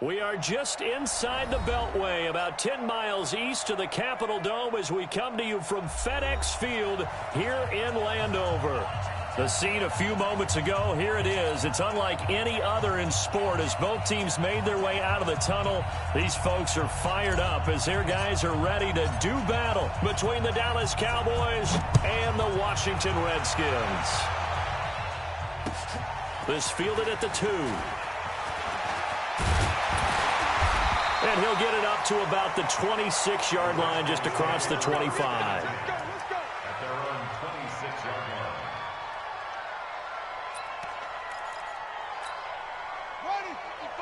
We are just inside the Beltway, about 10 miles east of the Capitol Dome as we come to you from FedEx Field here in Landover. The scene a few moments ago, here it is. It's unlike any other in sport as both teams made their way out of the tunnel. These folks are fired up as their guys are ready to do battle between the Dallas Cowboys and the Washington Redskins. This fielded at the 2. And he'll get it up to about the 26-yard line just across the 25. At their own 26-yard line.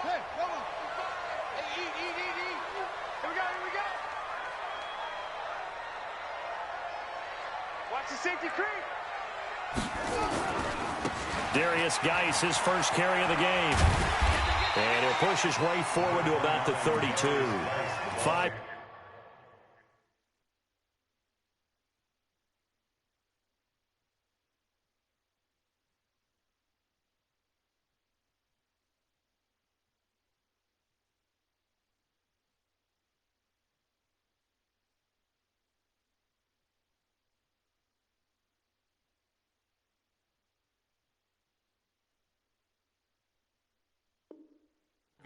Hey, come on. Hey, eat. Here we go. Watch the safety creep. Darius Geis, his first carry of the game. And he'll push his way forward to about the 32. 5.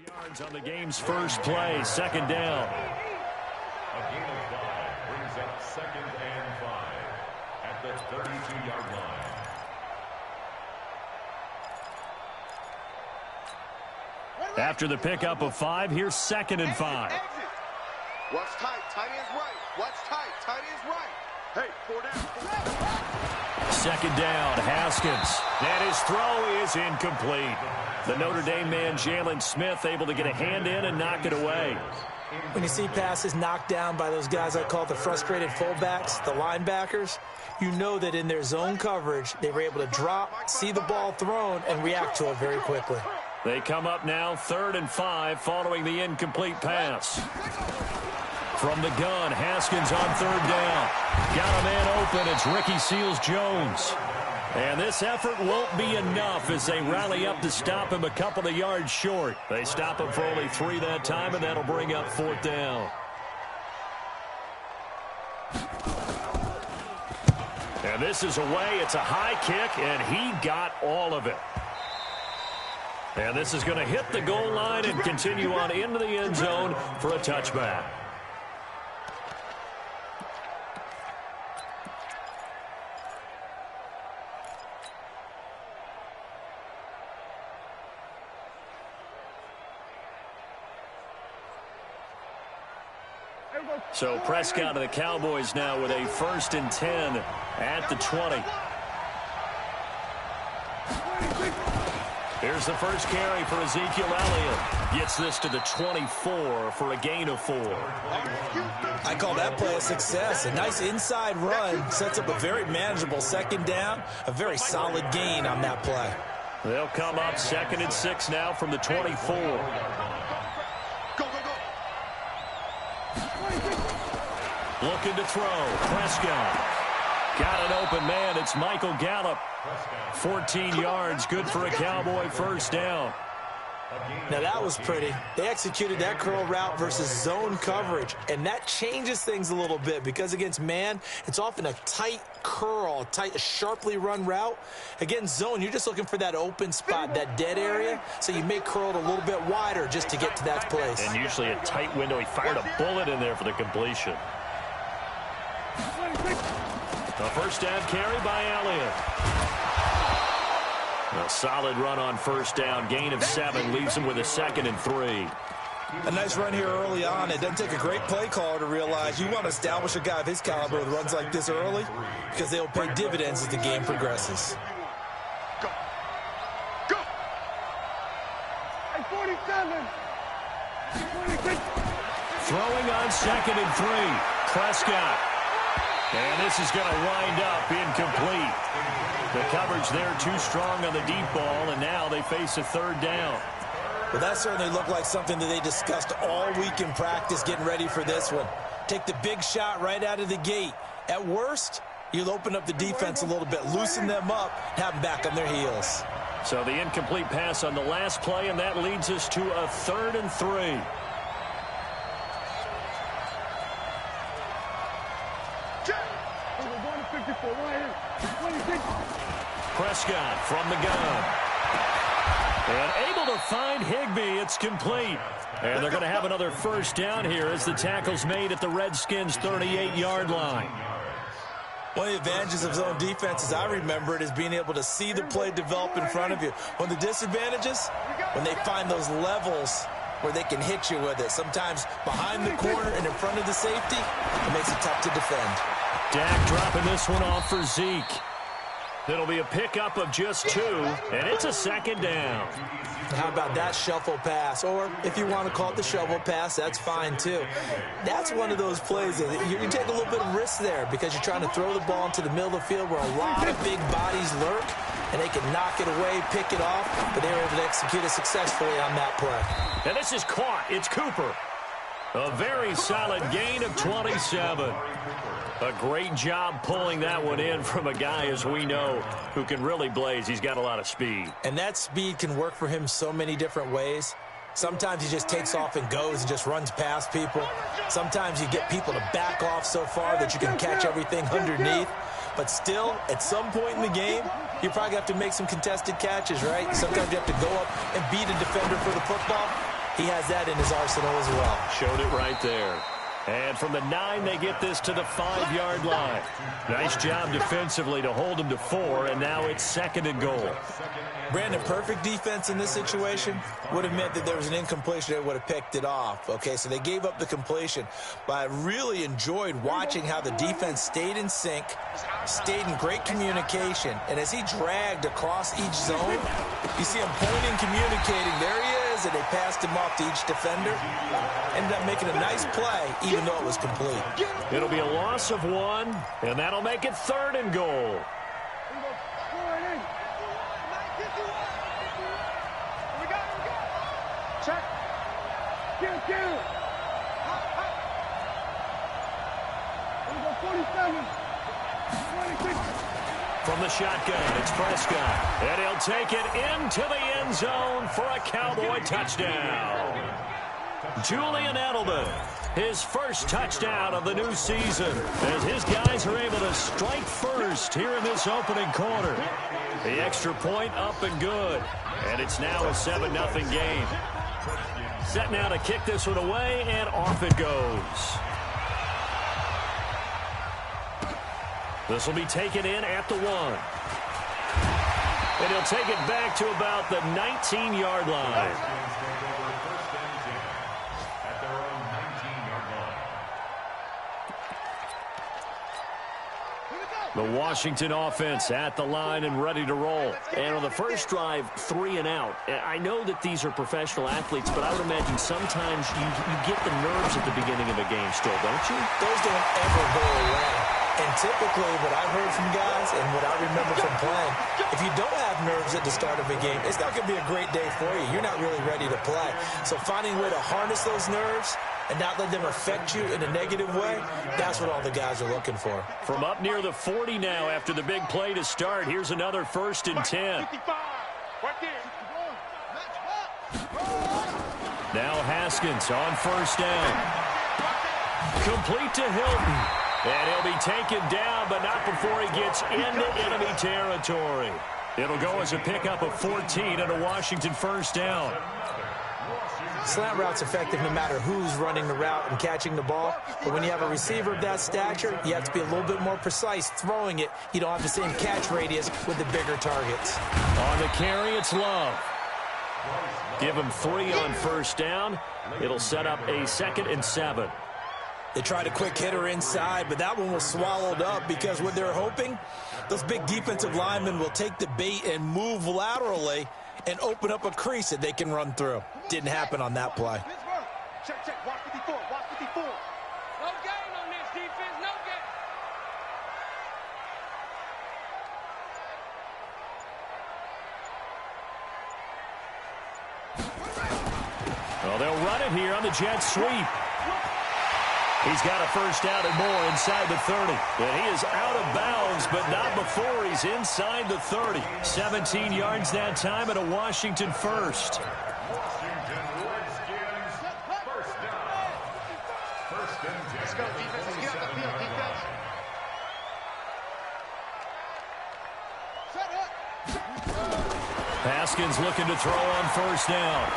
Yards on the game's first play, second down. A gain of 5 brings up 2nd and 5 at the 32-yard line. After the pickup of 5, here's 2nd and 5. Watch tight. Tight end's right. Watch tight. Tight end's right. Hey, 4 down. Second down, Haskins. And his throw is incomplete. The Notre Dame man, Jalen Smith, able to get a hand in and knock it away. When you see passes knocked down by those guys I call the frustrated fullbacks, the linebackers, you know that in their zone coverage, they were able to drop, see the ball thrown, and react to it very quickly. They come up now 3rd and 5 following the incomplete pass. From the gun, Haskins on 3rd down. Got a man open. It's Ricky Seals-Jones. And this effort won't be enough as they rally up to stop him a couple of yards short. They stop him for only 3 that time, and that'll bring up 4th down. And this is away. It's a high kick, and he got all of it. And this is going to hit the goal line and continue on into the end zone for a touchback. So Prescott of the Cowboys now with a 1st and 10 at the 20. Here's the first carry for Ezekiel Elliott. Gets this to the 24 for a gain of 4. I call that play a success. A nice inside run sets up a very manageable 2nd down. A very solid gain on that play. They'll come up 2nd and 6 now from the 24. Looking to throw. Prescott. Got an open man. It's Michael Gallup. 14 yards. Good for a Cowboy 1st down. Now that was pretty. They executed that curl route versus zone coverage, and that changes things a little bit because against man, it's often a tight curl, tight, sharply run route. Against zone, you're just looking for that open spot, that dead area, so you may curl it a little bit wider just to get to that place. And usually a tight window. He fired a bullet in there for the completion. A 1st down carry by Elliott. A solid run on 1st down. Gain of 7 leaves him with a 2nd and 3. A nice run here early on. It doesn't take a great play caller to realize you want to establish a guy of his caliber with runs like this early because they'll pay dividends as the game progresses. Go. Hey, 47. Throwing on 2nd and 3. Prescott. And this is going to wind up incomplete. The coverage there too strong on the deep ball, and now they face a 3rd down. Well, that certainly looked like something that they discussed all week in practice getting ready for this one. Take the big shot right out of the gate. At worst, you'll open up the defense a little bit, loosen them up, have them back on their heels. So the incomplete pass on the last play, and that leads us to a 3rd and 3. Prescott from the gun. And able to find Higbee. It's complete. And they're going to have another first down here as the tackle's made at the Redskins' 38-yard line. One of the advantages of zone defense, as I remember it, is being able to see the play develop in front of you. One of the disadvantages, when they find those levels where they can hit you with it. Sometimes behind the corner and in front of the safety, it makes it tough to defend. Dak dropping this one off for Zeke. It'll be a pickup of just 2, and it's a 2nd down. How about that shuffle pass? Or if you want to call it the shovel pass, that's fine too. That's one of those plays that you take a little bit of risk there because you're trying to throw the ball into the middle of the field where a lot of big bodies lurk, and they can knock it away, pick it off, but they were able to execute it successfully on that play. And this is caught. It's Cooper. A very solid gain of 27. A great job pulling that one in from a guy, as we know, who can really blaze. He's got a lot of speed. And that speed can work for him so many different ways. Sometimes he just takes off and goes and just runs past people. Sometimes you get people to back off so far that you can catch everything underneath. But still, at some point in the game, you probably have to make some contested catches, right? Sometimes you have to go up and beat a defender for the football. He has that in his arsenal as well. Showed it right there. And from the 9, they get this to the 5-yard line. Nice job defensively to hold them to 4, and now it's 2nd and goal. Brandon, perfect defense in this situation would have meant that there was an incompletion that would have picked it off. Okay, so they gave up the completion. But I really enjoyed watching how the defense stayed in sync, stayed in great communication. And as he dragged across each zone, you see him pointing, communicating. There he is, and they passed him off to each defender. Ended up making a nice play, even though it was complete. It'll be a loss of 1, and that'll make it 3rd and goal. From the shotgun, it's Prescott. And he'll take it into the end zone for a Cowboy touchdown. Julian Edelman, his first touchdown of the new season, as his guys are able to strike first here in this opening quarter. The extra point up and good, and it's now a 7-0 game. Set now to kick this one away, and off it goes. This will be taken in at the 1. And he'll take it back to about the 19-yard line. The Washington offense at the line and ready to roll. And on the first drive, 3 and out. I know that these are professional athletes, but I would imagine sometimes you get the nerves at the beginning of a game still, don't you? Those don't ever go away. And typically what I've heard from guys and what I remember from playing, if you don't have nerves at the start of a game, it's not going to be a great day for you. You're not really ready to play. So finding a way to harness those nerves and not let them affect you in a negative way, that's what all the guys are looking for. From up near the 40 now after the big play to start, here's another 1st and 10. Now Haskins on 1st down. Complete to Hilton. And he'll be taken down, but not before he gets into enemy territory. It'll go as a pickup of 14 and a Washington 1st down. Slant route's effective no matter who's running the route and catching the ball. But when you have a receiver of that stature, you have to be a little bit more precise throwing it. You don't have the same catch radius with the bigger targets. On the carry, it's Love. Give him 3 on 1st down. It'll set up a 2nd and 7. They tried a quick hitter inside, but that one was swallowed up because what they're hoping, those big defensive linemen will take the bait and move laterally and open up a crease that they can run through. Didn't happen on that play. Check, check. Watch 54. Watch 54. No gain on this defense. No gain. Well, they'll run it here on the jet sweep. He's got a first down and more inside the 30. And he is out of bounds, but not before he's inside the 30. 17 yards that time and a Washington first. Washington Redskins first down. First and 10. Let's go, defense. Let's get out the field, defense. Shut up. Haskins looking to throw on first down.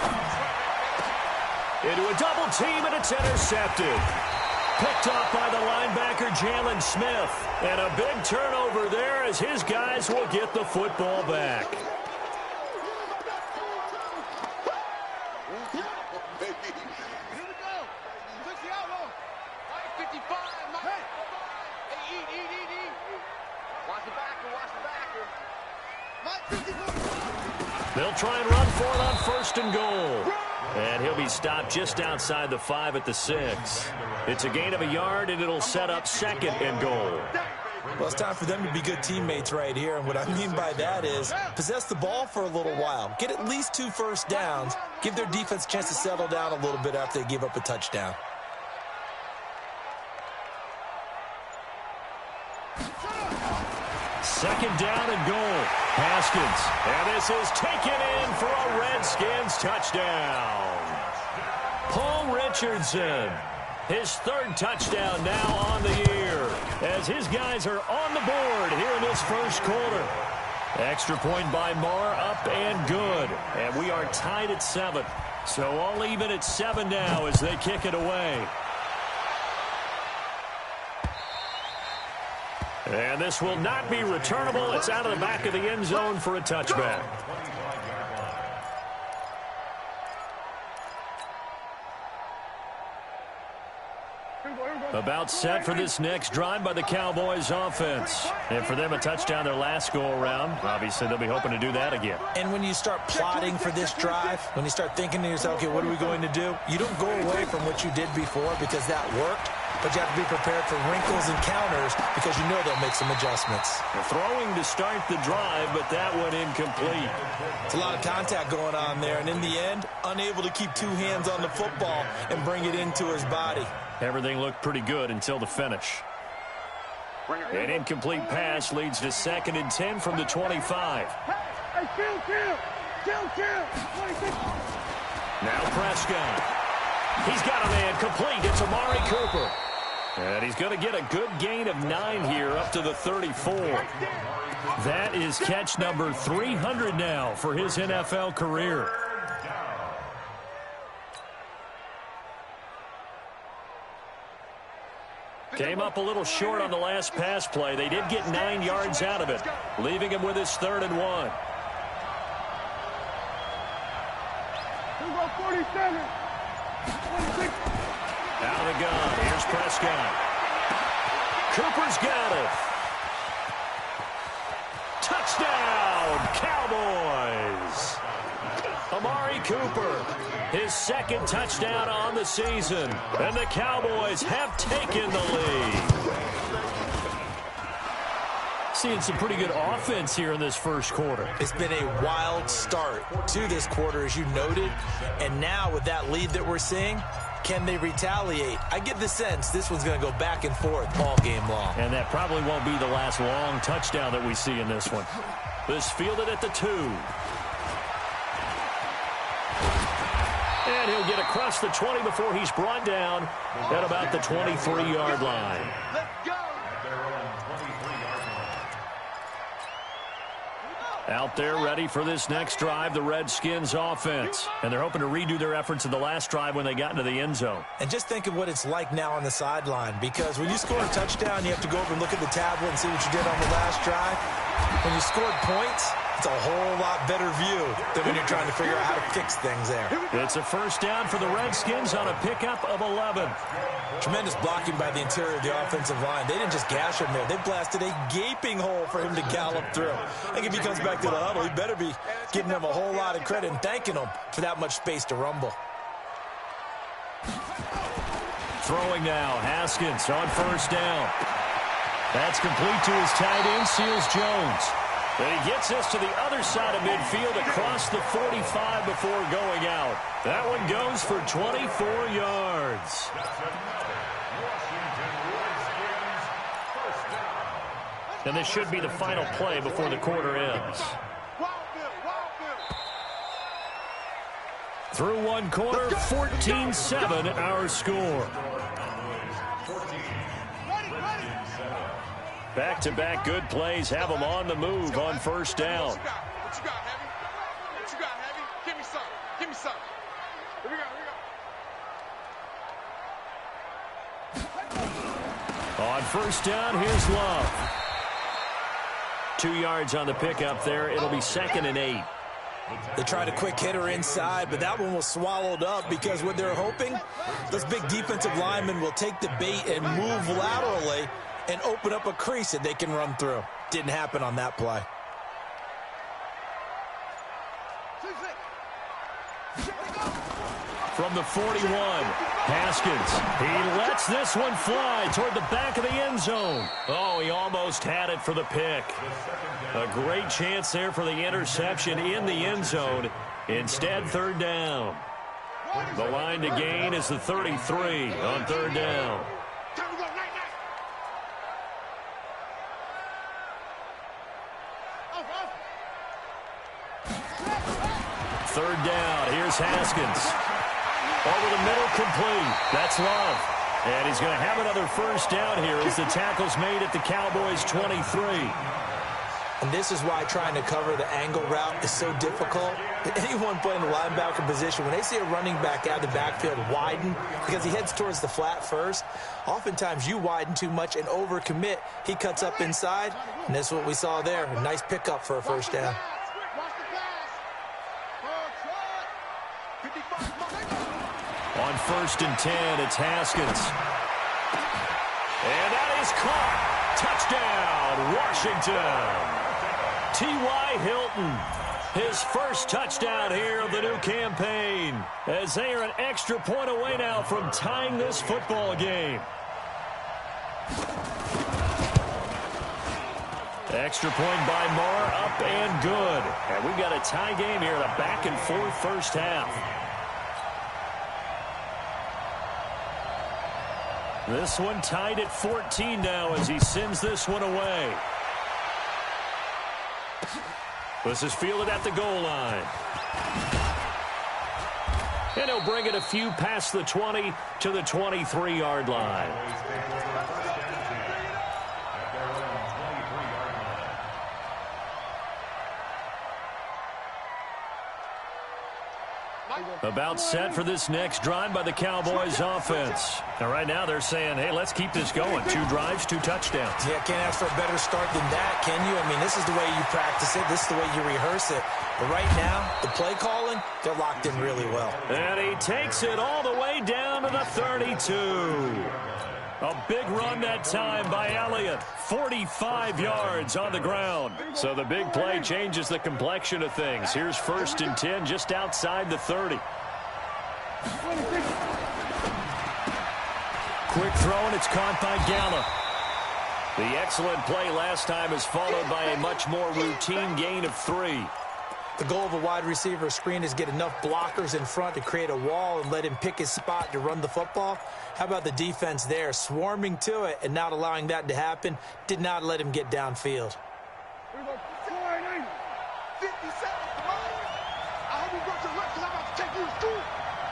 Into a double team, and it's intercepted. Picked off by the linebacker, Jalen Smith. And a big turnover there as his guys will get the football back. Here we go. Push the outlaw. 55. Hey, eat. Watch the backer. Watch the backer. They'll try and run for it on first and goal. And he'll be stopped just outside the 5 at the 6. It's a gain of a yard, and it'll set up second and goal. Well, it's time for them to be good teammates right here. And what I mean by that is possess the ball for a little while. Get at least 2 first downs. Give their defense a chance to settle down a little bit after they give up a touchdown. Second down and goal. Haskins. And this is taken in for a Redskins touchdown. Paul Richardson. His 3rd touchdown now on the year as his guys are on the board here in this first quarter. Extra point by Marr, up and good. And we are tied at 7. So all even at 7 now as they kick it away. And this will not be returnable. It's out of the back of the end zone for a touchback. About set for this next drive by the Cowboys offense. And for them, a touchdown their last go-around. Obviously, they'll be hoping to do that again. And when you start plotting for this drive, when you start thinking to yourself, okay, what are we going to do? You don't go away from what you did before because that worked. But you have to be prepared for wrinkles and counters because you know they'll make some adjustments. They're throwing to start the drive, but that one incomplete. It's a lot of contact going on there, and in the end, unable to keep 2 hands on the football and bring it into his body. Everything looked pretty good until the finish. An incomplete pass leads to 2nd and 10 from the 25. Hey, chill. Now Prescott. He's got a man complete. It's Amari Cooper. And he's going to get a good gain of 9 here up to the 34. That is catch number 300 now for his NFL career. Came up a little short on the last pass play. They did get 9 yards out of it, leaving him with his 3rd and 1. 47. Out of the gun. Here's Prescott. Cooper's got it. Touchdown, Cowboys. Amari Cooper, his 2nd touchdown on the season. And the Cowboys have taken the lead. Seeing some pretty good offense here in this first quarter. It's been a wild start to this quarter, as you noted. And now with that lead that we're seeing, can they retaliate? I get the sense this one's going to go back and forth all game long. And that probably won't be the last long touchdown that we see in this one. This fielded at the 2. And he'll get across the 20 before he's brought down at about the 23-yard line. Let's go. Out there ready for this next drive, the Redskins offense. And they're hoping to redo their efforts in the last drive when they got into the end zone. And just think of what it's like now on the sideline, because when you score a touchdown, you have to go over and look at the tablet and see what you did on the last drive. When you scored points, it's a whole lot better view than when you're trying to figure out how to fix things there. It's a first down for the Redskins on a pickup of 11. Tremendous blocking by the interior of the offensive line. They didn't just gash him there. They blasted a gaping hole for him to gallop through. I think if he comes back to the huddle, he better be giving them a whole lot of credit and thanking them for that much space to rumble. Throwing now, Haskins on first down. That's complete to his tight end, Seals Jones. And he gets this to the other side of midfield across the 45 before going out. That one goes for 24 yards. And this should be the final play before the quarter ends. Through one quarter, 14-7 our score. Back-to-back good plays have them on the move on first down. What you got, Heavy? What you got, Heavy? Give me some. Give me some. Here we go. On first down, here's Love. 2 yards on the pickup there. It'll be 2nd and 8. They tried a quick hitter inside, but that one was swallowed up because what they're hoping, those big defensive linemen will take the bait and move laterally and open up a crease that they can run through. Didn't happen on that play. From the 41, Haskins. He lets this one fly toward the back of the end zone. Oh, he almost had it for the pick. A great chance there for the interception in the end zone. Instead, third down. The line to gain is the 33 on third down. Third down. Here's Haskins. Over the middle, complete. That's Love. And he's going to have another first down here as the tackle's made at the Cowboys' 23. And this is why trying to cover the angle route is so difficult. Anyone playing the linebacker position, when they see a running back out of the backfield widen, because he heads towards the flat first, oftentimes you widen too much and overcommit. He cuts up inside, and that's what we saw there. A nice pickup for a first down. On 1st and 10, it's Haskins. And that is caught. Touchdown, Washington. T.Y. Hilton, his first touchdown here of the new campaign, as they are an extra point away now from tying this football game. Extra point by Moore, up and good. And we've got a tie game here, a back-and-forth first half. This one tied at 14 now as he sends this one away. This is fielded at the goal line. And he'll bring it a few past the 20 to the 23-yard line. About set for this next drive by the Cowboys offense. And right now they're saying, hey, let's keep this going. 2 drives, 2 touchdowns. Yeah, can't ask for a better start than that, can you? I mean, this is the way you practice it. This is the way you rehearse it. But right now, the play calling, they're locked in really well. And he takes it all the way down to the 32. A big run that time by Elliott. 45 yards on the ground. So the big play changes the complexion of things. Here's 1st and 10 just outside the 30. Quick throw, and it's caught by Gallup. The excellent play last time is followed by a much more routine gain of 3. The goal of a wide receiver screen is get enough blockers in front to create a wall and let him pick his spot to run the football. How about the defense there, swarming to it and not allowing that to happen? Did not let him get downfield. Here we go. 50 seconds, right? I hope you got your left because I'm about to take you to school.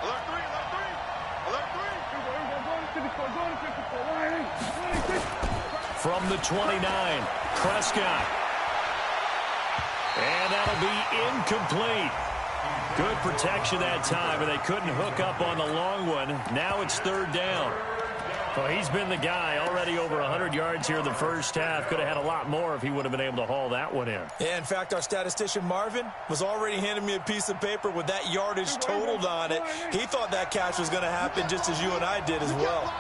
Alert 3, alert 3. Alert 3. From the 29, Prescott. And that'll be incomplete. Good protection that time, and they couldn't hook up on the long one. Now it's 3rd down. Well, he's been the guy already over 100 yards here in the first half. Could have had a lot more if he would have been able to haul that one in. Yeah, in fact, our statistician Marvin was already handing me a piece of paper with that yardage totaled on it. He thought that catch was going to happen just as you and I did as well.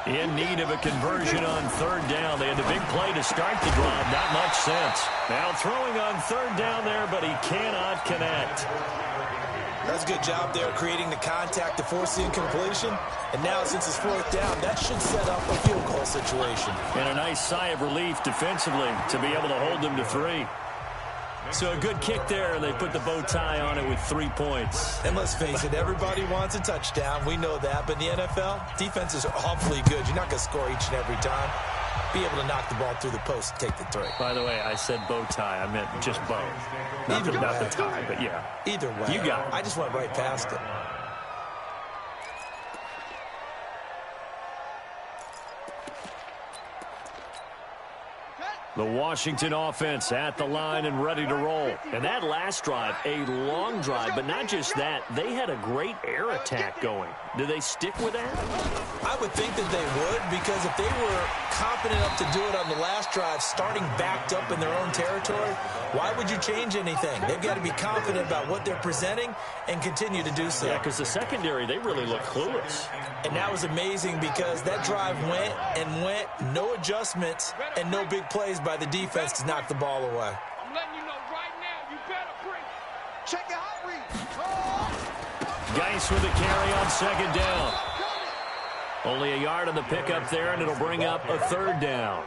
In need of a conversion on 3rd down. They had the big play to start the drive. Not much sense. Now throwing on 3rd down there, but he cannot connect. That's a good job there creating the contact to force the incompletion. And now since it's 4th down, that should set up a field goal situation. And a nice sigh of relief defensively to be able to hold them to 3. So a good kick there, and they put the bow tie on it with 3 points. And let's face it, everybody wants a touchdown. We know that. But in the NFL, defenses are awfully good. You're not going to score each and every time. Be able to knock the ball through the post and take the 3. By the way, I said bow tie. I meant just bow. Not the tie, but yeah. Either way. You got it. I just went right past it. The Washington offense at the line and ready to roll. And that last drive, a long drive, but not just that. They had a great air attack going. Do they stick with that? I would think that they would, because if they were confident enough to do it on the last drive, starting backed up in their own territory, why would you change anything? They've got to be confident about what they're presenting and continue to do so. Yeah, because the secondary, they really look clueless. And that was amazing because that drive went and went, no adjustments and no big plays by the defense to knock the ball away. I'm letting you know right now, you better bring. Check your hot read. Geis with the carry on second down. Only a yard on the pickup there, and it'll bring up a 3rd down.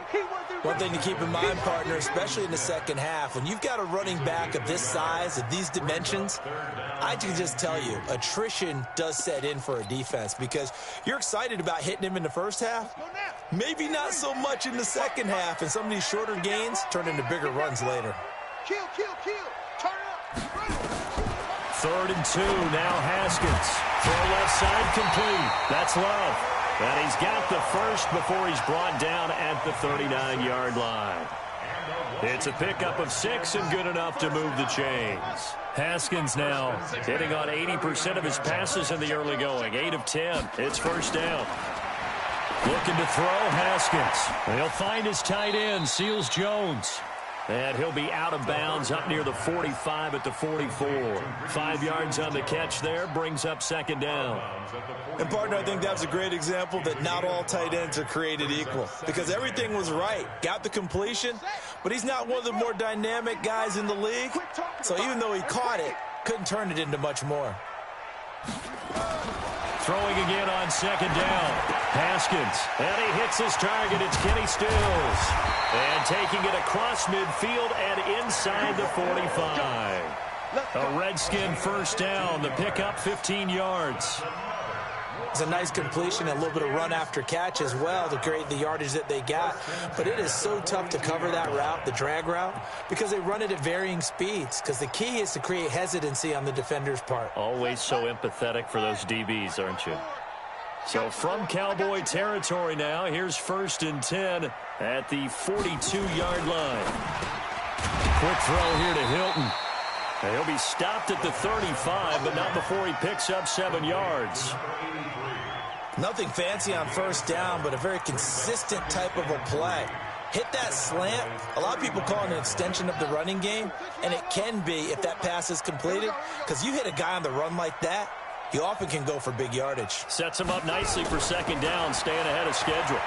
One thing to keep in mind, partner, especially in the second half, when you've got a running back of this size, of these dimensions, I can just tell you, attrition does set in for a defense because you're excited about hitting him in the first half. Maybe not so much in the second half, and some of these shorter gains turn into bigger runs later. Kill. Turn it up. 3rd and 2, now Haskins. Throw left side complete. That's Love. And he's got the first before he's brought down at the 39-yard line. It's a pickup of 6 and good enough to move the chains. Haskins now hitting on 80% of his passes in the early going. 8 of 10. It's first down. Looking to throw, Haskins. He'll find his tight end, Seals Jones. And he'll be out of bounds up near the 45 at the 44. 5 yards on the catch there, brings up second down. And, partner, I think that's a great example that not all tight ends are created equal because everything was right. Got the completion, but he's not one of the more dynamic guys in the league. So even though he caught it, couldn't turn it into much more. Throwing again on second down. Haskins. And he hits his target. It's Kenny Stills. And taking it across midfield and inside the 45. A Redskin first down. The pickup 15 yards. It's a nice completion, a little bit of run after catch as well to create the yardage that they got. But it is so tough to cover that route, the drag route, because they run it at varying speeds. Because the key is to create hesitancy on the defender's part. Always so empathetic for those DBs, aren't you? So from Cowboy territory now, here's 1st and 10 at the 42-yard line. Quick throw here to Hilton. And he'll be stopped at the 35, but not before he picks up 7 yards. Nothing fancy on first down, but a very consistent type of a play. Hit that slant. A lot of people call it an extension of the running game, and it can be if that pass is completed, because you hit a guy on the run like that, you often can go for big yardage. Sets him up nicely for second down, staying ahead of schedule.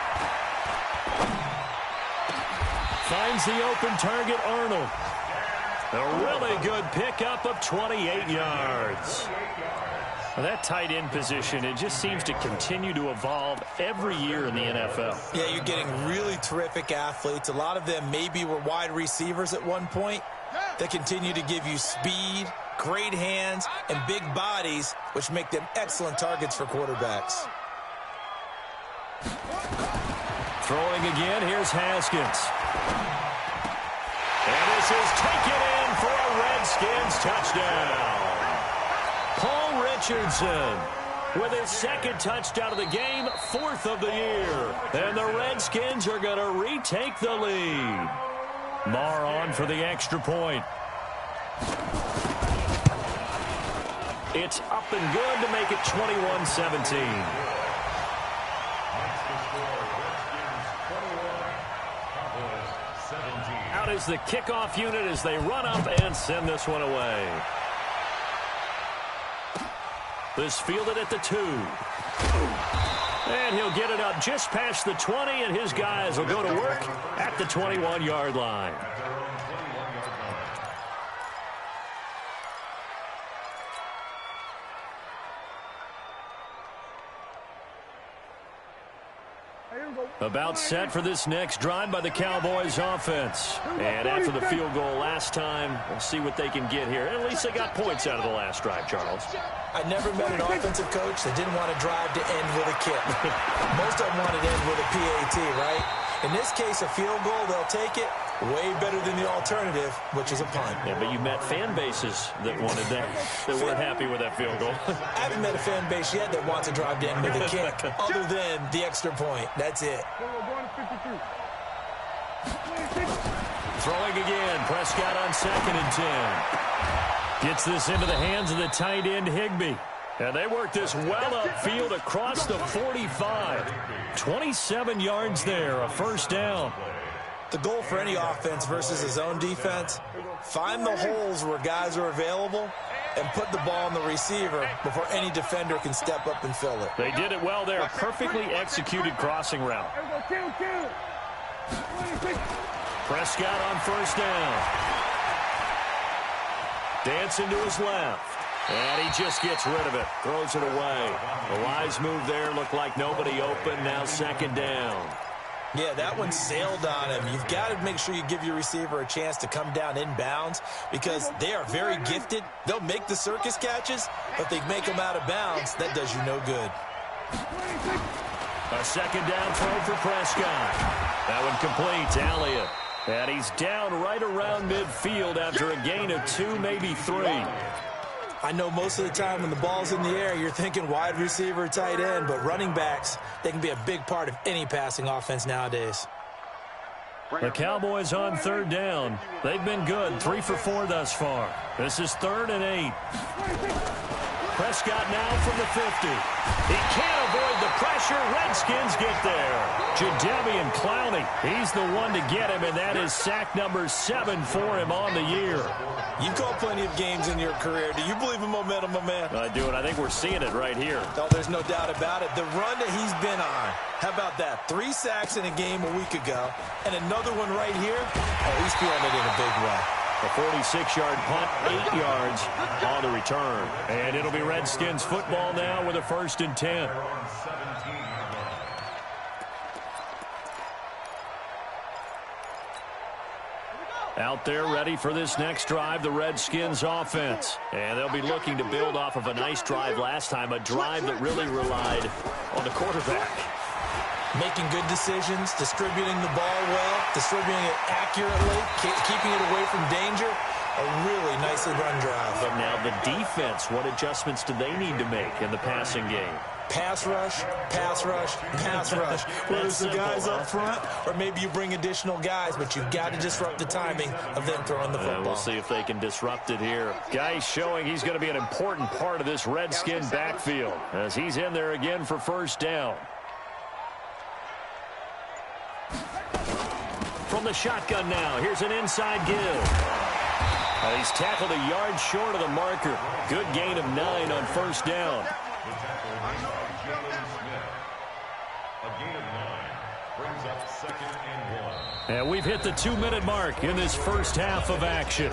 Finds the open target, Arnold. A really good pickup of 28 yards. Well, that tight end position, it just seems to continue to evolve every year in the NFL. Yeah, you're getting really terrific athletes. A lot of them maybe were wide receivers at one point. They continue to give you speed, great hands, and big bodies, which make them excellent targets for quarterbacks. Throwing again, here's Haskins. And this is taken in for a Redskins touchdown. Paul Richardson with his 2nd touchdown of the game, 4th of the year. And the Redskins are going to retake the lead. Marr on for the extra point. It's up and good to make it 21-17. Out is the kickoff unit as they run up and send this one away. This fielded at the 2. And he'll get it up just past the 20, and his guys will go to work at the 21-yard line. Here we About set for this next drive by the Cowboys offense. And after the field goal last time, we'll see what they can get here. At least they got points out of the last drive, Charles. I never met an offensive coach that didn't want to drive to end with a kick. Most of them wanted to end with a PAT, right? In this case, a field goal, they'll take it. Way better than the alternative, which is a punt. Yeah, but you met fan bases that wanted that, that weren't happy with that field goal. I haven't met a fan base yet that wants to drive to end with a kick, other than the extra point. That's it. Throwing again. Prescott on 2nd and 10. Gets this into the hands of the tight end, Higbee. And they work this well upfield across the 45. 27 yards there, a first down. The goal for any offense versus his own defense, find the holes where guys are available and put the ball on the receiver before any defender can step up and fill it. They did it well there. Perfectly executed crossing route. Prescott on first down. Dancing to his left. And he just gets rid of it. Throws it away. The wise move there. Looked like nobody open. Now 2nd down. Yeah, that one sailed on him. You've got to make sure you give your receiver a chance to come down inbounds because they are very gifted. They'll make the circus catches, but they make them out of bounds. That does you no good. A 2nd down throw for Prescott. That one complete to Elliott. And he's down right around midfield after a gain of 2, maybe 3. I know most of the time when the ball's in the air, you're thinking wide receiver, tight end, but running backs, they can be a big part of any passing offense nowadays. The Cowboys on 3rd down. They've been good, 3 for 4 thus far. This is 3rd and 8. Prescott now from the 50. He can't avoid the pressure. Redskins get there. Jadeveon Clowney, he's the one to get him, and that is sack number 7 for him on the year. You've called plenty of games in your career. Do you believe in momentum, my man? I do, and I think we're seeing it right here. Oh, there's no doubt about it. The run that he's been on, how about that? 3 sacks in a game a week ago, and another one right here. Oh, he's feeling it in a big way. A 46-yard punt, 8 yards on the return. And it'll be Redskins football now with a 1st and 10. Out there ready for this next drive, the Redskins offense. And they'll be looking to build off of a nice drive last time, a drive that really relied on the quarterback. Making good decisions, distributing the ball well, distributing it accurately, keeping it away from danger. A really nicely run drive. But now the defense, what adjustments do they need to make in the passing game? Pass rush, pass rush, pass rush. Whether it's the guys up front or maybe you bring additional guys, but you've got to disrupt the timing of them throwing the football. We'll see if they can disrupt it here. Guy showing he's going to be an important part of this Redskin backfield as he's in there again for 1st down. From the shotgun now, here's an inside give. He's tackled a yard short of the marker. Good gain of 9 on 1st down. And we've hit the 2-minute mark in this first half of action.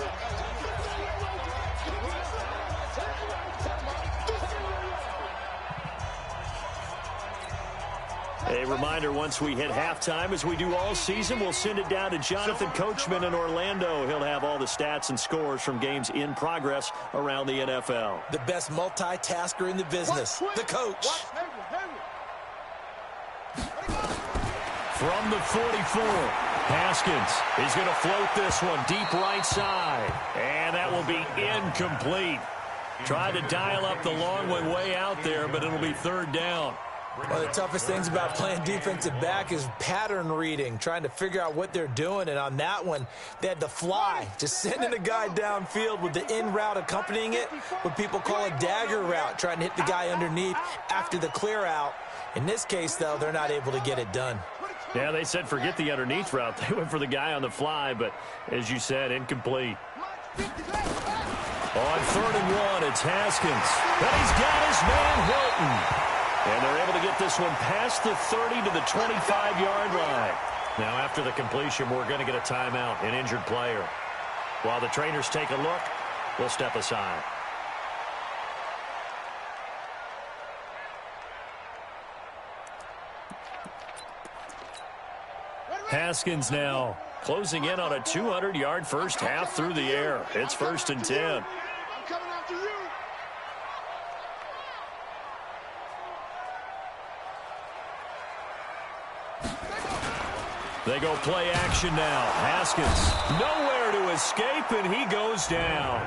A reminder, once we hit halftime, as we do all season, we'll send it down to Jonathan Coachman in Orlando. He'll have all the stats and scores from games in progress around the NFL. The best multitasker in the business, the coach. From the 44, Haskins is going to float this one deep right side. And that will be incomplete. Tried to dial up the long one way out there, but it'll be 3rd down. One of the toughest things about playing defensive back is pattern reading, trying to figure out what they're doing. And on that one, they had the fly, just sending a guy downfield with the in route accompanying it, what people call a dagger route, trying to hit the guy underneath after the clear out. In this case, though, they're not able to get it done. Yeah, they said forget the underneath route. They went for the guy on the fly, but as you said, incomplete. On 3rd and 1, it's Haskins. But he's got his man Hilton. And they're able to get this one past the 30 to the 25-yard line. Now, after the completion, we're going to get a timeout, an injured player. While the trainers take a look, we'll step aside. Haskins now closing in on a 200-yard first half through the air. It's 1st and 10. I'm coming after you. They go play action now. Haskins nowhere to escape, and he goes down.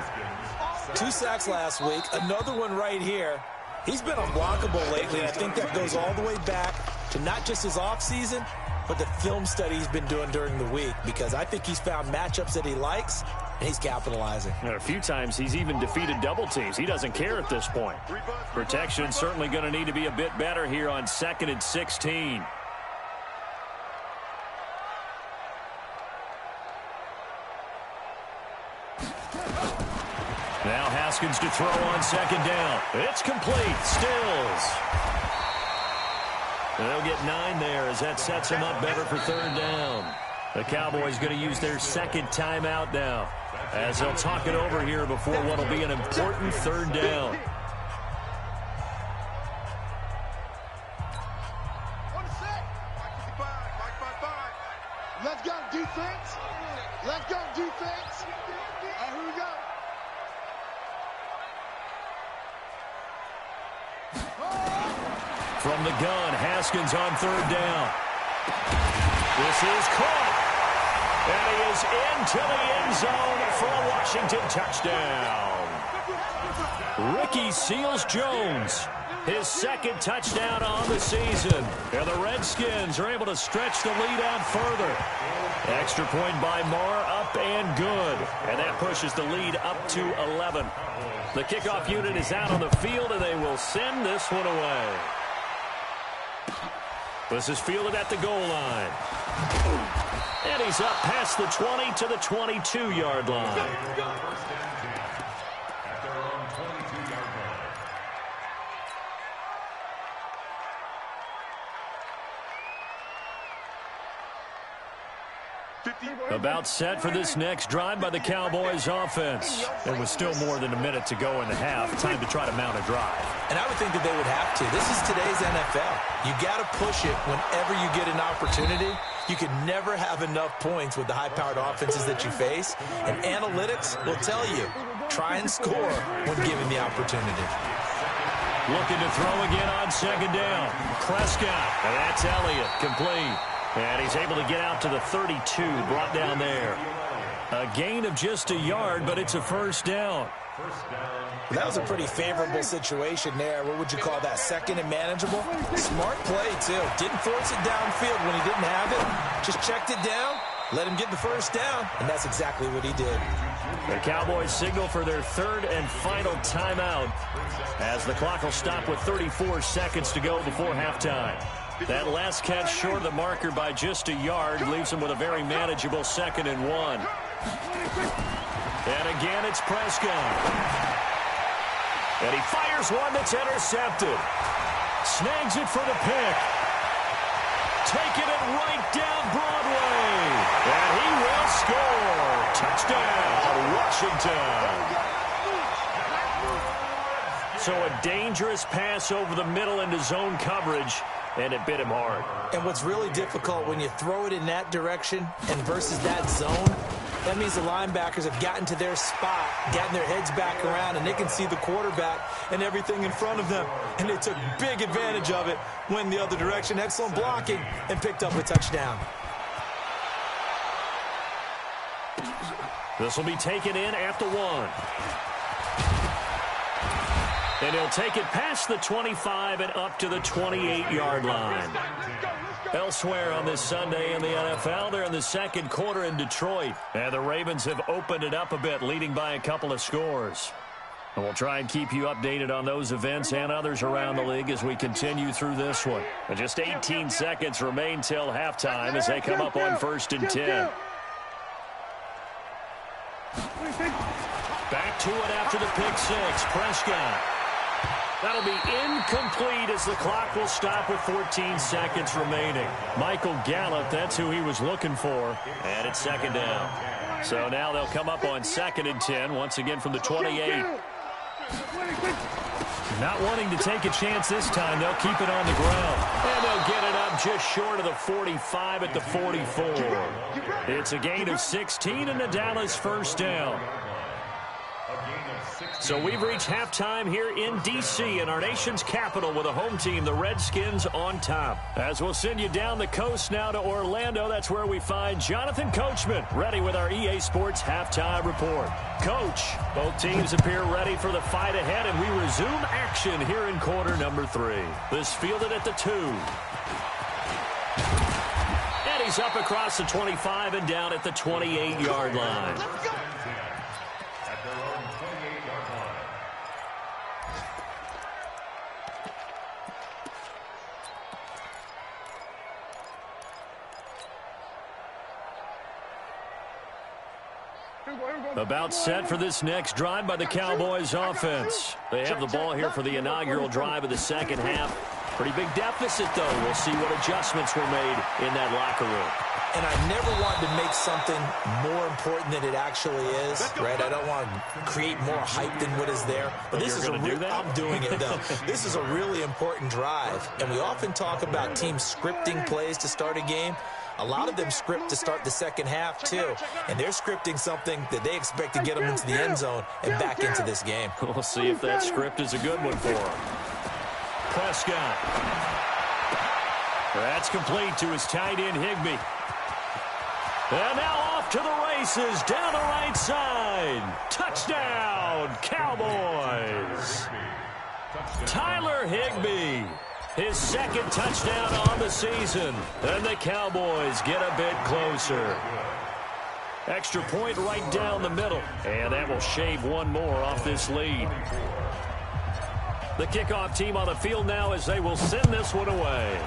2 sacks last week, another one right here. He's been unblockable lately, and I think that goes all the way back to not just his offseason, but the film study he's been doing during the week, because I think he's found matchups that he likes, and he's capitalizing. And a few times he's even defeated double teams. He doesn't care at this point. Protection certainly going to need to be a bit better here on 2nd and 16. Now Haskins to throw on 2nd down. It's complete. Stills. They'll get 9 there as that sets him up better for 3rd down. The Cowboys going to use their 2nd timeout now as they'll talk it over here before what will be an important 3rd down. Let's go, defense. Let's go, defense. All right, here we go. From the gun, Haskins on 3rd down. This is caught. And he is into the end zone for a Washington touchdown. Ricky Seals-Jones, his 2nd touchdown on the season. And the Redskins are able to stretch the lead out further. Extra point by Marr, up and good. And that pushes the lead up to 11. The kickoff unit is out on the field, and they will send this one away. This is fielded at the goal line. And he's up past the 20 to the 22-yard line. About set for this next drive by the Cowboys offense. There was still more than a minute to go in the half. Time to try to mount a drive. And I would think that they would have to. This is today's NFL. You got to push it whenever you get an opportunity. You can never have enough points with the high-powered offenses that you face. And analytics will tell you, try and score when given the opportunity. Looking to throw again on 2nd down. Prescott, and that's Elliott, complete. And he's able to get out to the 32, brought down there. A gain of just a yard, but it's a 1st down. That was a pretty favorable situation there. What would you call that? 2nd and manageable? Smart play, too. Didn't force it downfield when he didn't have it. Just checked it down, let him get the 1st down, and that's exactly what he did. The Cowboys signal for their 3rd and final timeout as the clock will stop with 34 seconds to go before halftime. That last catch short of the marker by just a yard leaves him with a very manageable 2nd and 1. And again, it's Prescott. And he fires one that's intercepted. Snags it for the pick. Taking it right down Broadway. And he will score. Touchdown, Washington. So a dangerous pass over the middle into zone coverage, and it bit him hard. And what's really difficult when you throw it in that direction and versus that zone, that means the linebackers have gotten to their spot, gotten their heads back around, and they can see the quarterback and everything in front of them. And they took big advantage of it, went the other direction, excellent blocking, and picked up a touchdown. This will be taken in at the 1. And he'll take it past the 25 and up to the 28-yard line. Elsewhere on this Sunday in the NFL, they're in the 2nd quarter in Detroit. And the Ravens have opened it up a bit, leading by a couple of scores. And we'll try and keep you updated on those events and others around the league as we continue through this one. And just 18 seconds remain till halftime as they come up on 1st and 10. Back to it after the pick 6. Prescott. That'll be incomplete as the clock will stop with 14 seconds remaining. Michael Gallup, that's who he was looking for. And it's 2nd down. So now they'll come up on 2nd and 10, once again from the 28. Not wanting to take a chance this time, they'll keep it on the ground. And they'll get it up just short of the 45 at the 44. It's a gain of 16 and a Dallas first down. So we've reached halftime here in D.C. in our nation's capital with a home team, the Redskins, on top. As we'll send you down the coast now to Orlando, that's where we find Jonathan Coachman, ready with our EA Sports halftime report. Coach, both teams appear ready for the fight ahead, and we resume action here in quarter number 3. This fielded at the 2. And he's up across the 25 and down at the 28-yard line. About set for this next drive by the Cowboys offense. They have the ball here for the inaugural drive of the second half. Pretty big deficit, though. We'll see what adjustments were made in that locker room. And I never wanted to make something more important than it actually is, right? I don't want to create more hype than what is there. But this is I'm doing it, though. This is a really important drive. And we often talk about teams scripting plays to start a game. A lot of them script to start the second half, too. And they're scripting something that they expect to get them into the end zone and back into this game. We'll see if that script is a good one for them. Prescott. That's complete to his tight end, Higbee. And now off to the races, down the right side. Touchdown, Cowboys. Tyler Higbee. His second touchdown on the season. And the Cowboys get a bit closer. Extra point right down the middle. And that will shave one more off this lead. The kickoff team on the field now as they will send this one away.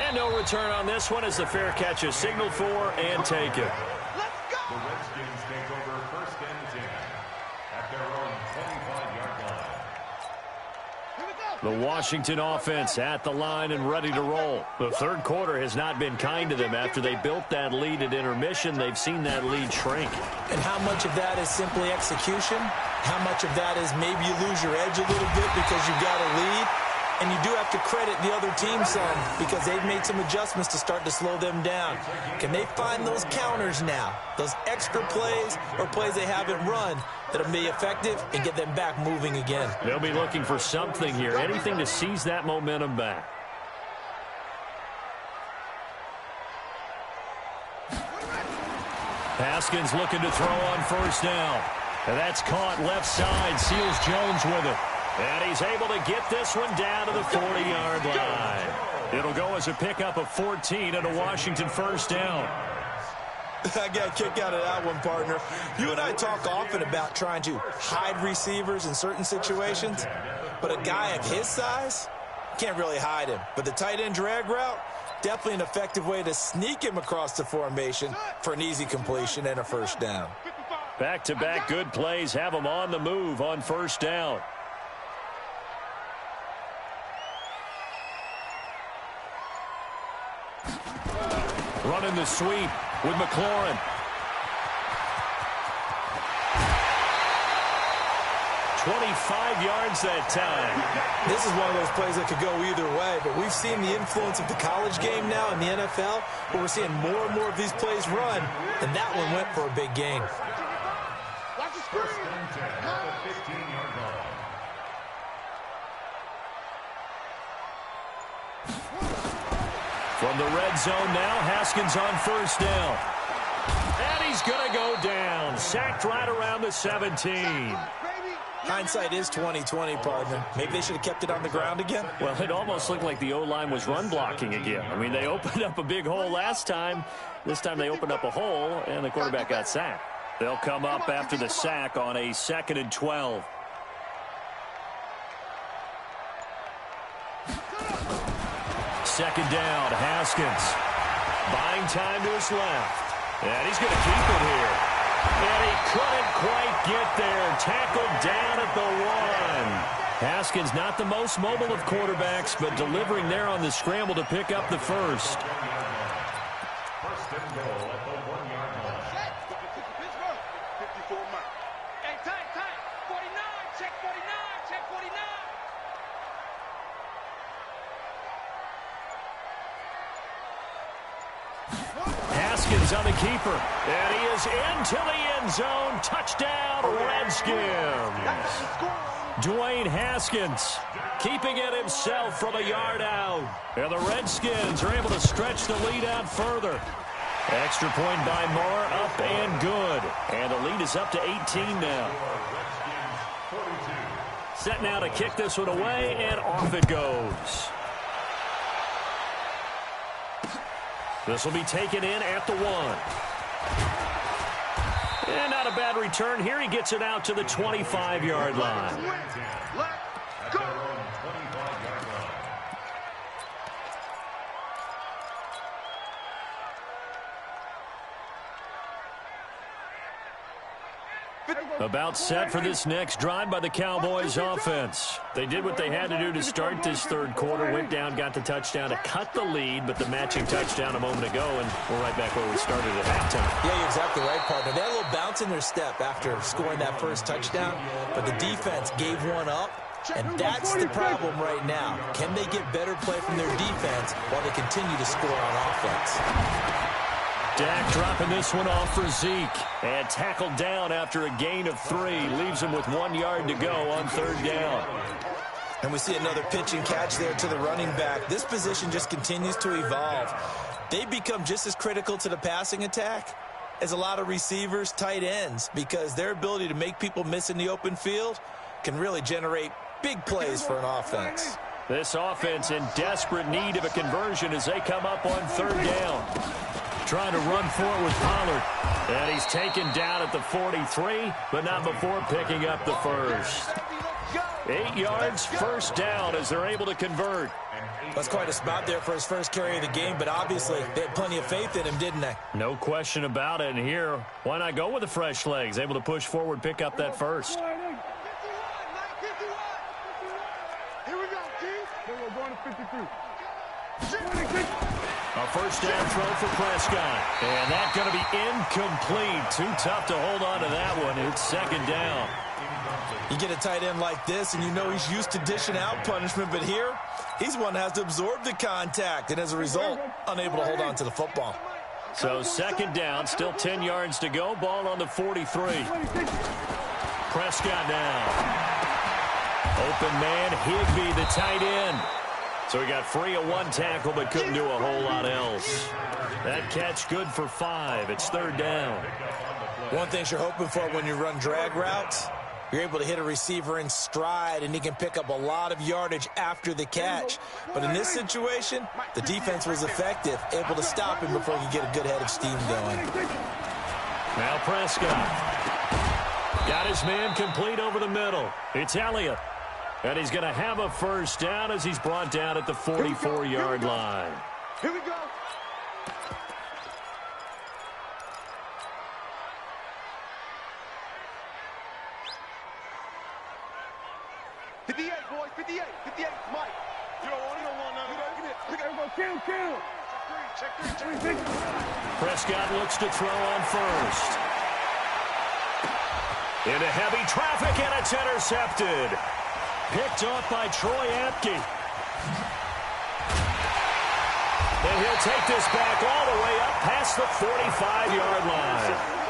And no return on this one as the fair catch is signaled for and taken. The Redskins take over first and 10 at their own 25-yard line. The Washington offense at the line and ready to roll. The third quarter has not been kind to them. After they built that lead at intermission, they've seen that lead shrink. And how much of that is simply execution? How much of that is maybe you lose your edge a little bit because you've got a lead? And you do have to credit the other team some because they've made some adjustments to start to slow them down. Can they find those counters now, those extra plays or plays they haven't run that'll be effective and get them back moving again? They'll be looking for something here, anything to seize that momentum back. Haskins looking to throw on first down. And that's caught left side, Seals Jones with it. And he's able to get this one down to the 40-yard line. It'll go as a pickup of 14 and a Washington first down. I got a kick out of that one, partner. You and I talk often about trying to hide receivers in certain situations, but a guy of his size, can't really hide him. But the tight end drag route, definitely an effective way to sneak him across the formation for an easy completion and a first down. Back-to-back good plays have him on the move on first down. Running the sweep with McLaurin. 25 yards that time. This is one of those plays that could go either way, but we've seen the influence of the college game now in the NFL, where we're seeing more and more of these plays run, and that one went for a big gain. First and 10 at the 15-yard line. From the red zone now, Haskins on first down. And he's going to go down. Sacked right around the 17. Hindsight is 20/20, partner. Maybe they should have kept it on the ground again. Well, it almost looked like the O-line was run blocking again. I mean, they opened up a big hole last time. This time they opened up a hole, and the quarterback got sacked. They'll come up after the sack on a 2nd and 12. Second down, Haskins. Buying time to his left. And he's going to keep it here. And he couldn't quite get there. Tackled down at the 1. Haskins not the most mobile of quarterbacks, but delivering there on the scramble to pick up the first. First and goal at the 1-yard line. Hey, tight, 49. Check 49. Haskins on the keeper. And he is into the end zone. Touchdown, Redskins. Dwayne Haskins keeping it himself from a yard out. And the Redskins are able to stretch the lead out further. Extra point by Moore, up and good. And the lead is up to 18 now. Set now to kick this one away, and off it goes. This will be taken in at the 1. And not a bad return here. He gets it out to the 25-yard line. Let's go. About set for this next drive by the Cowboys offense. They did what they had to do to start this third quarter. Went down, got the touchdown to cut the lead, but the matching touchdown a moment ago, and we're right back where we started at halftime. Yeah, you're exactly right, partner. They had a little bounce in their step after scoring that first touchdown, but the defense gave one up, and that's the problem right now. Can they get better play from their defense while they continue to score on offense? Dak dropping this one off for Zeke. And tackled down after a gain of 3. Leaves him with 1 yard to go on third down. And we see another pitch and catch there to the running back. This position just continues to evolve. They become just as critical to the passing attack as a lot of receivers, tight ends, because their ability to make people miss in the open field can really generate big plays for an offense. This offense in desperate need of a conversion as they come up on third down. Trying to run for it with Pollard. And he's taken down at the 43, but not before picking up the first. 8 yards, first down as they're able to convert. That's quite a spot there for his first carry of the game, but obviously they had plenty of faith in him, didn't they? No question about it. And here, why not go with the fresh legs? Able to push forward, pick up that first. Here we go, Keith. We're going to 53. A first down throw for Prescott. And that's going to be incomplete. Too tough to hold on to that one. It's second down. You get a tight end like this, and you know he's used to dishing out punishment, but here, he's one that has to absorb the contact, and as a result, unable to hold on to the football. So second down, still 10 yards to go. Ball on the 43. Prescott now. Open man, Higbee, the tight end. So he got free of 1 tackle, but couldn't do a whole lot else. That catch good for 5. It's third down. One thing you're hoping for when you run drag routes, you're able to hit a receiver in stride, and he can pick up a lot of yardage after the catch. But in this situation, the defense was effective, able to stop him before he could get a good head of steam going. Now Prescott. Got his man complete over the middle. It's Elliott. And he's going to have a first down as he's brought down at the 44-yard line. Here we go. Boys, 58, Mike. You don't want none of that. Check three. Prescott looks to throw on first. Into heavy traffic, and it's intercepted. Picked off by Troy Apke. And he'll take this back all the way up past the 45-yard line.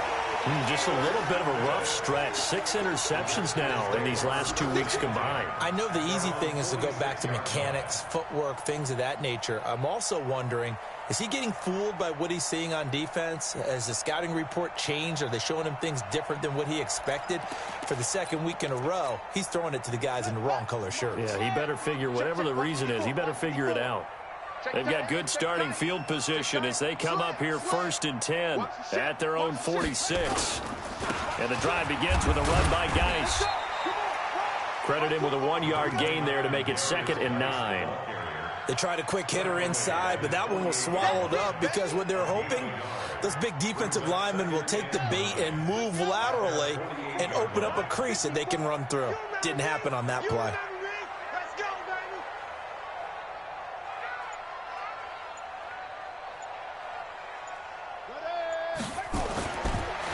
Just a little bit of a rough stretch. 6 interceptions now in these last 2 weeks combined. I know the easy thing is to go back to mechanics, footwork, things of that nature. I'm also wondering, is he getting fooled by what he's seeing on defense? Has the scouting report changed? Are they showing him things different than what he expected? For the second week in a row, he's throwing it to the guys in the wrong color shirts. Yeah, he better figure, whatever the reason is, he better figure it out. They've got good starting field position as they come up here first and 10 at their own 46. And the drive begins with a run by Geis. Credit him with a 1-yard gain there to make it 2nd and 9. They tried a quick hitter inside, but that one was swallowed up because what they're hoping, those big defensive linemen will take the bait and move laterally and open up a crease that they can run through. Didn't happen on that play.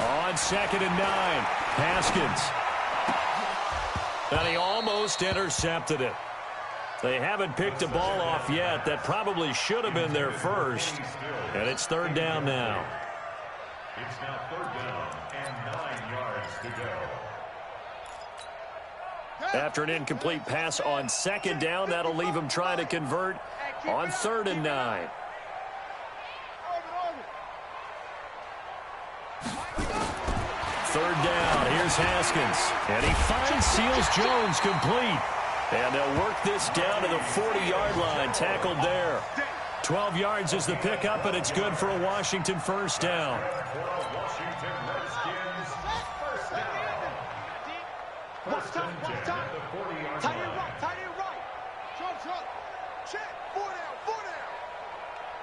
On 2nd and 9, Haskins. And he almost intercepted it. They haven't picked a ball off yet. That probably should have been their first. And it's third down now. It's now third down and 9 yards to go. After an incomplete pass on second down, that'll leave him trying to convert on 3rd and 9. Third down, here's Haskins. And he finds Seals-Jones complete. And they'll work this down to the 40-yard line, tackled there. 12 yards is the pickup, and it's good for a Washington first down. Washington Redskins first down. First and 10 at the 40-yard Tight end line. right, tight end right. Jump. Check. 4 down.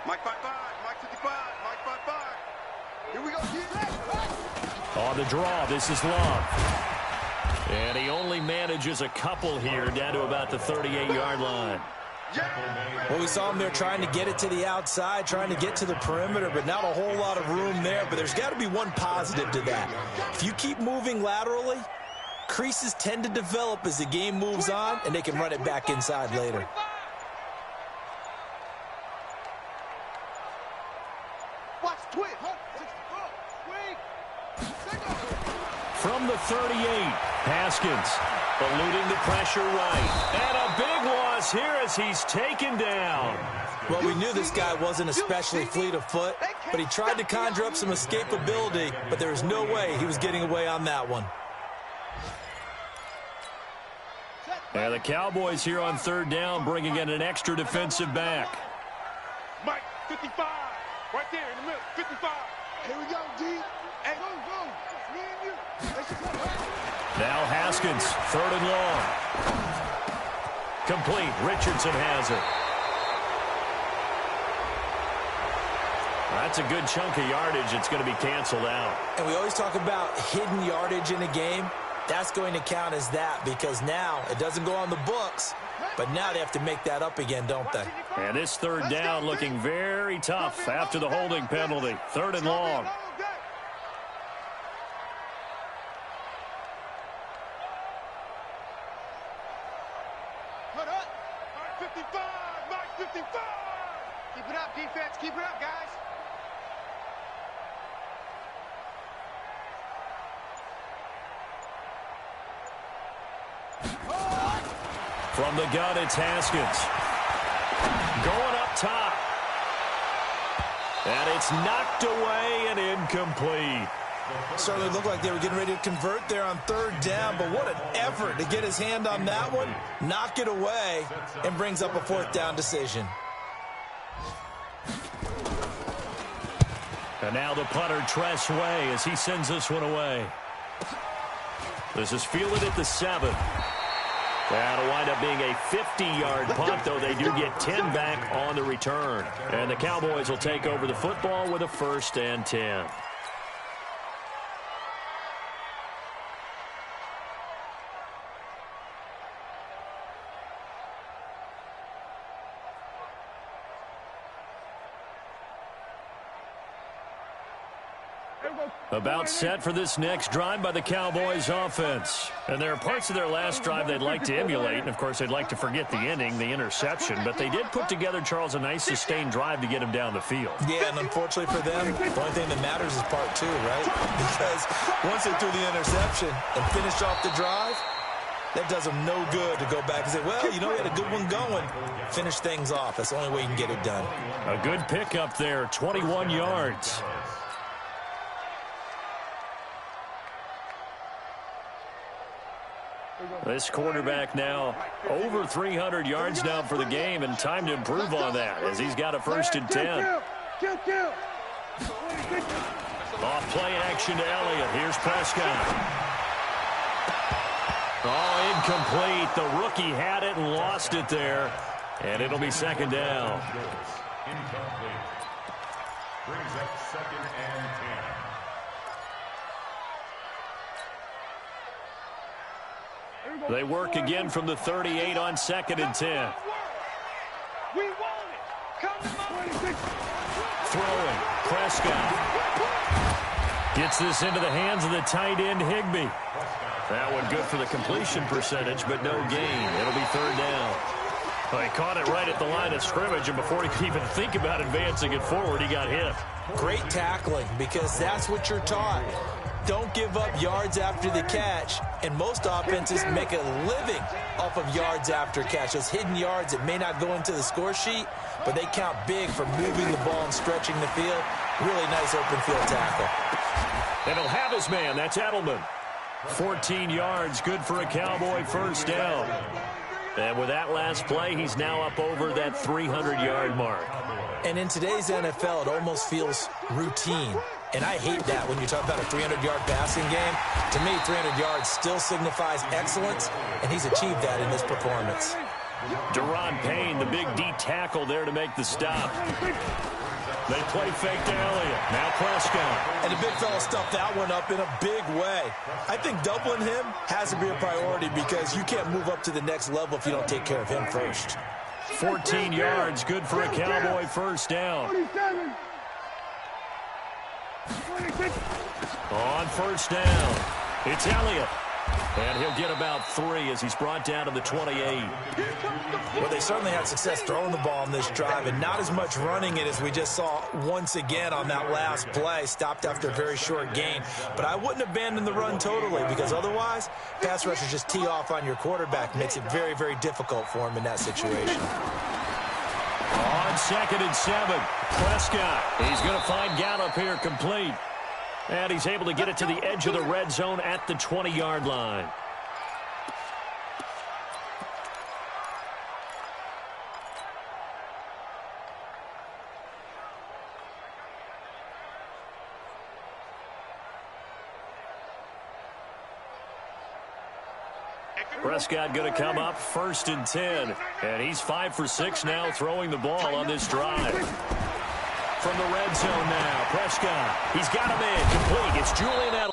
Mike 55, Mike 55, Mike 55. Here we go. On the draw, this is Love. And he only manages a couple here, down to about the 38-yard line. Well, we saw him there trying to get it to the outside, trying to get to the perimeter, but not a whole lot of room there. But there's got to be one positive to that. If you keep moving laterally, creases tend to develop as the game moves on, and they can run it back inside later. Watch twitch. From the 38, Haskins eluding the pressure right. And a big loss here as he's taken down. Well, we knew this guy wasn't especially fleet of foot, but he tried to conjure up some escapability, but there was no way he was getting away on that one. And the Cowboys here on third down bringing in an extra defensive back. Mike, 55. Right there in the middle, 55. Here we go, D. Hey, go. Me and you. Now Haskins, 3rd and long. Complete. Richardson has it. That's a good chunk of yardage. It's going to be canceled out. And we always talk about hidden yardage in a game. That's going to count as that because now it doesn't go on the books, but now they have to make that up again, don't they? And this third down looking very tough after the holding penalty. 3rd and long. Put up. Mike 55. Mike 55. Keep it up, defense. Keep it up, guys. From the gun, it's Haskins. Going up top. And it's knocked away and incomplete. Certainly looked like they were getting ready to convert there on 3rd down, but what an effort to get his hand on that one, knock it away, and brings up a 4th down decision. And now the punter, Tress Way, as he sends this one away. This is fielded at the 7. That'll wind up being a 50-yard punt, though they do get 10 back on the return. And the Cowboys will take over the football with a 1st and 10. About set for this next drive by the Cowboys offense. And there are parts of their last drive they'd like to emulate. And, of course, they'd like to forget the inning, the interception. But they did put together, Charles, a nice sustained drive to get him down the field. Yeah, and unfortunately for them, the only thing that matters is part 2, right? Because once they threw the interception and finished off the drive, that does them no good to go back and say, well, you know, we had a good one going. Finish things off. That's the only way you can get it done. A good pickup there, 21 yards. This quarterback now over 300 yards now for the game, and time to improve on that as he's got a 1st and 10. Off play action to Elliott. Here's Prescott. Oh, incomplete. The rookie had it and lost it there, and it'll be 2nd down. Incomplete. Brings up 2nd and 10. They work again from the 38 on 2nd and 10. We want it. Come on. Throwing. Prescott. Gets this into the hands of the tight end, Higbee. That one good for the completion percentage, but no gain. It'll be third down. Well, he caught it right at the line of scrimmage, and before he could even think about advancing it forward, he got hit. Great tackling, because that's what you're taught. Don't give up yards after the catch, and most offenses make a living off of yards after catch. Those hidden yards that may not go into the score sheet, but they count big for moving the ball and stretching the field. Really nice open field tackle. And he'll have his man. That's Edelman. 14 yards, good for a Cowboy first down. And with that last play, he's now up over that 300-yard mark. And in today's NFL, it almost feels routine. And I hate that when you talk about a 300-yard passing game. To me, 300 yards still signifies excellence, and he's achieved that in this performance. Deron Payne, the big D tackle there to make the stop. They play fake to Elliott. Now Prescott. And the big fella stuffed that one up in a big way. I think doubling him has to be a priority because you can't move up to the next level if you don't take care of him first. 14 yards, good for a Cowboy first down. On first down, it's Elliott. And he'll get about 3 as he's brought down to the 28. Well, they certainly had success throwing the ball on this drive and not as much running it as we just saw once again on that last play. Stopped after a very short gain. But I wouldn't abandon the run totally because otherwise, pass rushers just tee off on your quarterback. Makes it very, very difficult for him in that situation. On 2nd and 7, Prescott. He's going to find Gallup here complete. And he's able to get it to the edge of the red zone at the 20-yard line. Prescott going to come up 1st and 10. And he's 5 for 6 now throwing the ball on this drive. From the red zone now, Prescott. He's got him in, complete. It's Julian